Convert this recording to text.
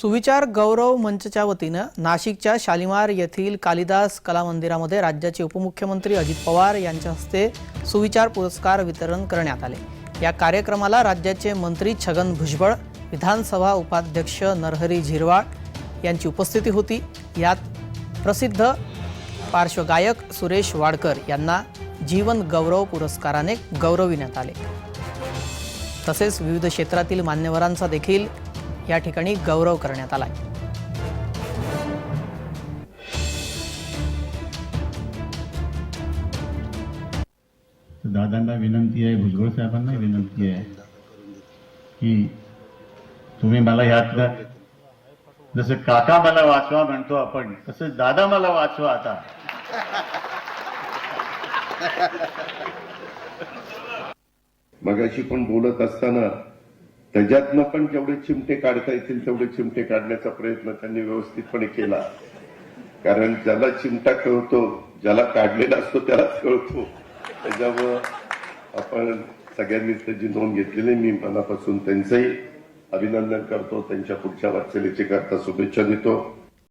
सुविचार गौरव मंचच्या वतीनं नाशिकच्या शालिमार येथील कालिदास कला मंदिरामध्ये राज्याचे उपमुख्यमंत्री अजित पवार यांच्या हस्ते सुविचार पुरस्कार वितरण करण्यात आले। या कार्यक्रमाला राज्याचे मंत्री छगन भुजबळ, विधानसभा उपाध्यक्ष नरहरी झिरवाळ यांची उपस्थिती होती। यात प्रसिद्ध पार्श्वगायक सुरेश वाडकर यांना जीवन गौरव पुरस्काराने गौरविण्यात आले। तसेच विविध क्षेत्रातील मान्यवरांचा देखील या ठिकाणी गौरव करण्यात आला। दादांना विनंती आहे, भुजबळ साहेबांना विनंती आहे की तुम्ही मला यातलं जसं काका मला वाचवा म्हणतो आपण, तसं दादा मला वाचवा आता। मगाशी पण बोलत असताना त्याच्यातनं पण जेवढे चिमटे काढता येतील तेवढे चिमटे काढण्याचा प्रयत्न त्यांनी व्यवस्थितपणे केला। कारण ज्याला चिमटा कळतो, ज्याला काढलेला असतो त्यालाच कळतो। त्याच्यामुळं आपण सगळ्यांनीच त्याची नोंद घेतलेली, मी मनापासून त्यांचंही अभिनंदन करतो, त्यांच्या पुढच्या वाटचालीची करता शुभेच्छा देतो।